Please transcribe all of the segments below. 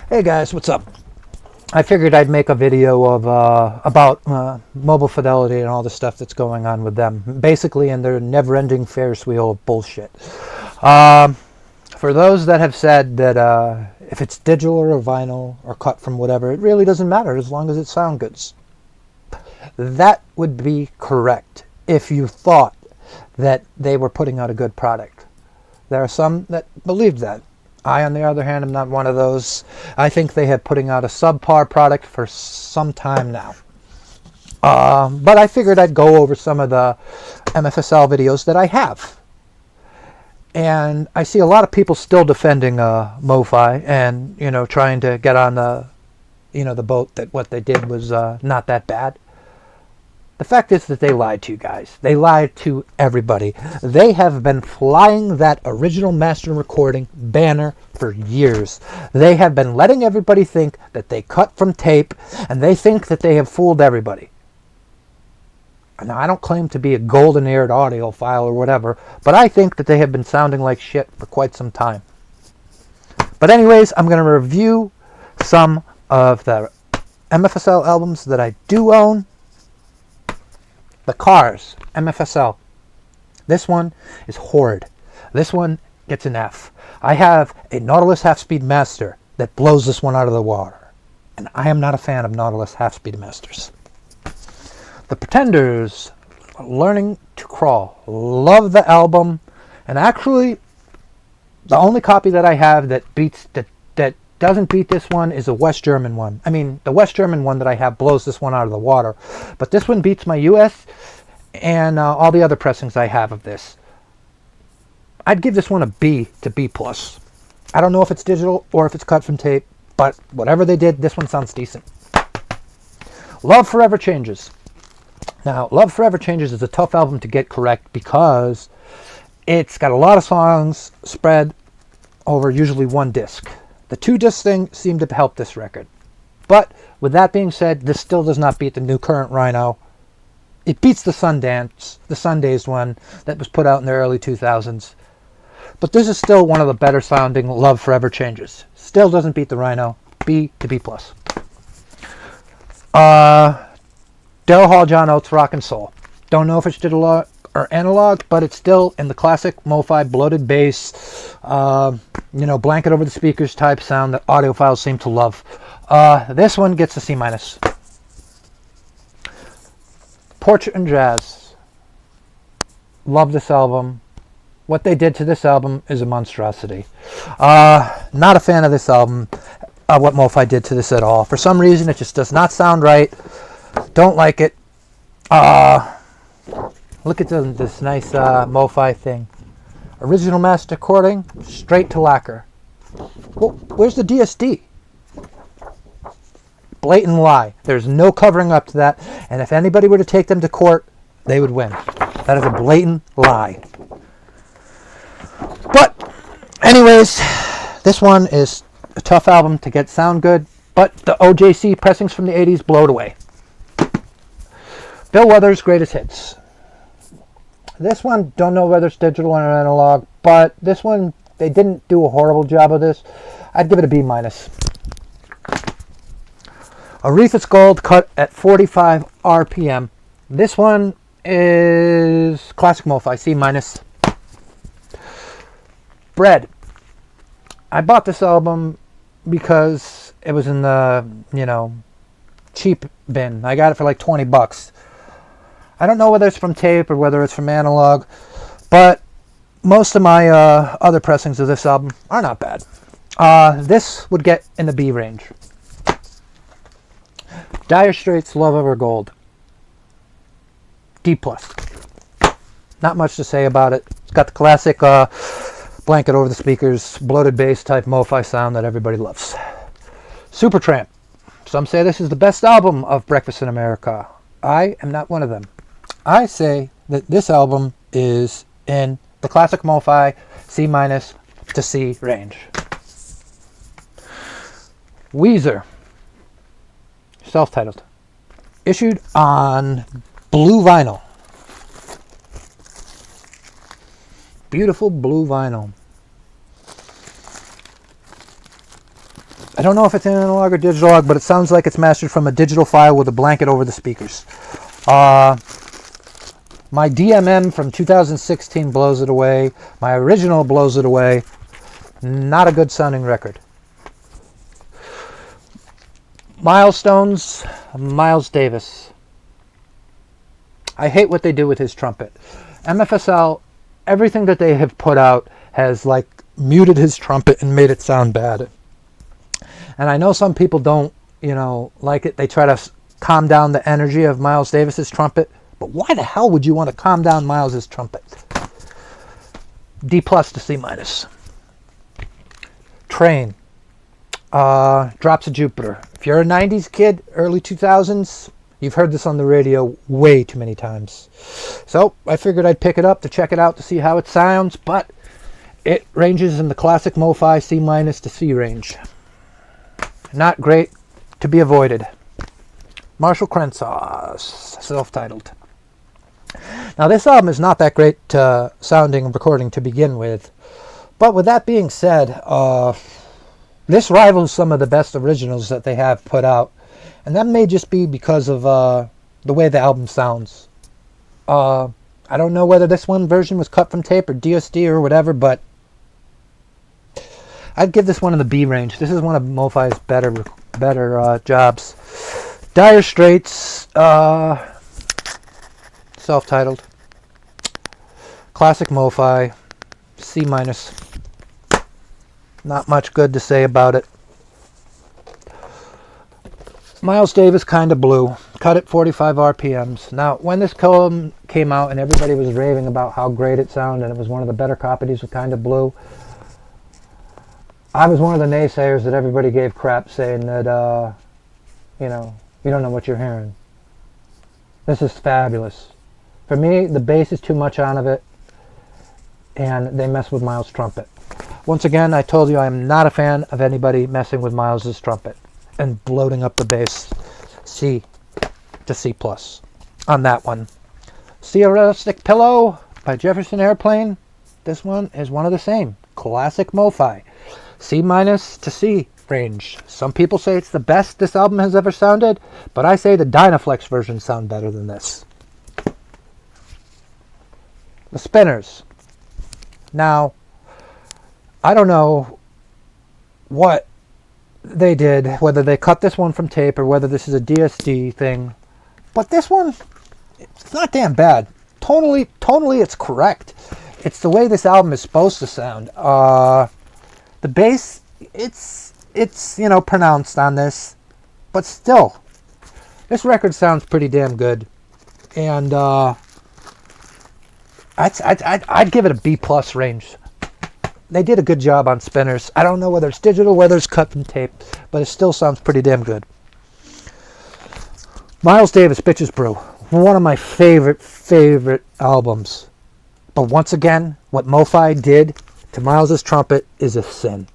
Hey guys, what's up? I figured I'd make a video of about mobile fidelity and all the stuff that's going on with them, basically in their never-ending Ferris wheel of bullshit. For those that have said that if it's digital or vinyl or cut from whatever, it really doesn't matter as long as it sounds good. That would be correct if you thought that they were putting out a good product. There are some that believed that. I, on the other hand, am not one of those. I think they have putting out a subpar product for some time now. But I figured I'd go over some of the MFSL videos that I have. And I see a lot of people still defending MOFI and, trying to get on the boat that what they did was not that bad. The fact is that they lied to you guys. They lied to everybody. They have been flying that original master recording banner for years. They have been letting everybody think that they cut from tape, and they think that they have fooled everybody. Now, I don't claim to be a golden-eared audiophile or whatever, but I think that they have been sounding like shit for quite some time. But anyways, I'm going to review some of the MFSL albums that I do own. The Cars, MFSL. This one is horrid. This one gets an F. I have a Nautilus half-speed master that blows this one out of the water. And I am not a fan of Nautilus half-speed masters. The Pretenders, Learning to Crawl. Love the album. And actually, the only copy that I have that doesn't beat this one is a West German one. I mean, the West German one that I have blows this one out of the water. But this one beats my US and all the other pressings I have of this. I'd give this one a B to B+. I don't know if it's digital or if it's cut from tape, but whatever they did, this one sounds decent. Love Forever Changes. Now, Love Forever Changes is a tough album to get correct because it's got a lot of songs spread over usually one disc. The 2-disc thing seemed to help this record. But with that being said, this still does not beat the new current Rhino. It beats the Sundays one that was put out in the early 2000s. But this is still one of the better sounding Love Forever Changes. Still doesn't beat the Rhino. B to B+. Daryl Hall, John Oates, Rockin' Soul. Don't know if it's digital or analog, but it's still in the classic MOFI bloated bass, blanket over the speakers type sound that audiophiles seem to love. This one gets a C-. Portrait and Jazz. Love this album. What they did to this album is a monstrosity. Not a fan of this album, what MOFI did to this at all. For some reason, it just does not sound right. Don't like it. Look at this nice MOFI thing. Original master recording, straight to lacquer. Well, where's the DSD? Blatant lie. There's no covering up to that. And if anybody were to take them to court, they would win. That is a blatant lie. But, anyways, this one is a tough album to get sound good. But the OJC pressings from the 80s blow it away. Bill Weathers' Greatest Hits. This one, don't know whether it's digital or analog, but this one, they didn't do a horrible job of this. I'd give it a B-. Aretha's Gold cut at 45 RPM. This one is classic MOFI, C-. Bread. I bought this album because it was in the, cheap bin. I got it for like $20. I don't know whether it's from tape or whether it's from analog, but most of my other pressings of this album are not bad. This would get in the B range. Dire Straits' Love Over Gold. D+. Not much to say about it. It's got the classic blanket over the speakers, bloated bass type MOFI sound that everybody loves. Supertramp. Some say this is the best album of Breakfast in America. I am not one of them. I say that this album is in the classic MOFI C- to C range. Weezer. Self-titled. Issued on blue vinyl. Beautiful blue vinyl. I don't know if it's analog or digital, but it sounds like it's mastered from a digital file with a blanket over the speakers. My DMM from 2016 blows it away. My original blows it away. Not a good sounding record. Milestones, Miles Davis. I hate what they do with his trumpet. MFSL, everything that they have put out has like muted his trumpet and made it sound bad. And I know some people don't, like it. They try to calm down the energy of Miles Davis's trumpet. But why the hell would you want to calm down Miles's trumpet? D+ to C-. Train. Drops of Jupiter. If you're a 90s kid, early 2000s, you've heard this on the radio way too many times. So I figured I'd pick it up to check it out to see how it sounds, but it ranges in the classic MOFI C- to C range. Not great, to be avoided. Marshall Crenshaw, self-titled. Now this album is not that great sounding and recording to begin with, but with that being said, this rivals some of the best originals that they have put out, and that may just be because of the way the album sounds. I don't know whether this one version was cut from tape or DSD or whatever, but I'd give this one in the B range. This is one of MoFi's better jobs. Dire Straits, self-titled, classic MoFi, C-. Not much good to say about it. Miles Davis, Kinda Blue, cut at 45 RPMs. Now, when this came out and everybody was raving about how great it sounded and it was one of the better copies of Kinda Blue, I was one of the naysayers that everybody gave crap, saying that, you don't know what you're hearing. This is fabulous. For me, the bass is too much on of it, and they mess with Miles' trumpet. Once again, I told you I am not a fan of anybody messing with Miles' trumpet and bloating up the bass. C to C+ on that one. Elastic Pillow by Jefferson Airplane. This one is one of the same. Classic MoFi. C- to C range. Some people say it's the best this album has ever sounded, but I say the Dynaflex versions sound better than this. The Spinners. Now, I don't know what they did, whether they cut this one from tape or whether this is a DSD thing, but this one, it's not damn bad. Tonally it's correct. It's the way this album is supposed to sound. The bass, it's pronounced on this, but still, this record sounds pretty damn good, and I'd give it a B+ range. They did a good job on Spinners. I don't know whether it's digital, whether it's cut from tape, but it still sounds pretty damn good. Miles Davis, Bitches Brew, one of my favorite albums. But once again, what MoFi did to Miles' trumpet is a sin.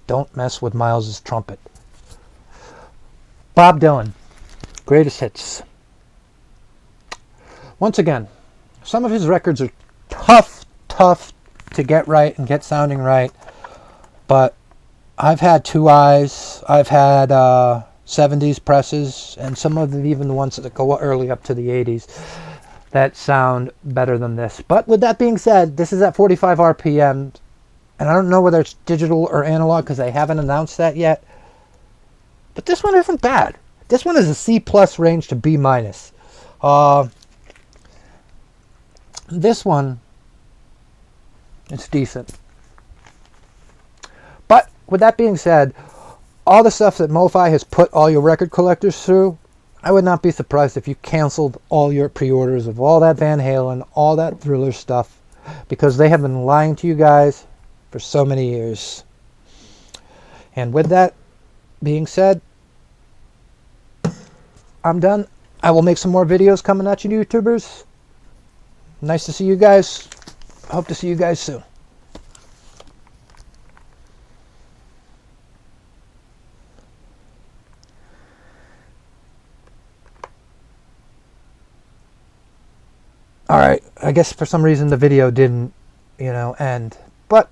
Don't mess with Miles' trumpet. Bob Dylan, Greatest Hits. Once again, some of his records are tough to get right and get sounding right, but I've had Two Eyes, I've had 70's presses, and some of them, even the ones that go early up to the 80's, that sound better than this. But with that being said, this is at 45 RPM, and I don't know whether it's digital or analog because they haven't announced that yet, but this one isn't bad. This one is a C+ range to B-. This one, it's decent. But with that being said, all the stuff that MoFi has put all your record collectors through, I would not be surprised if you canceled all your pre-orders of all that Van Halen, all that Thriller stuff, because they have been lying to you guys for so many years. And with that being said, I'm done. I will make some more videos coming at you, YouTubers. Nice to see you guys. Hope to see you guys soon. Alright, I guess for some reason the video didn't, end. But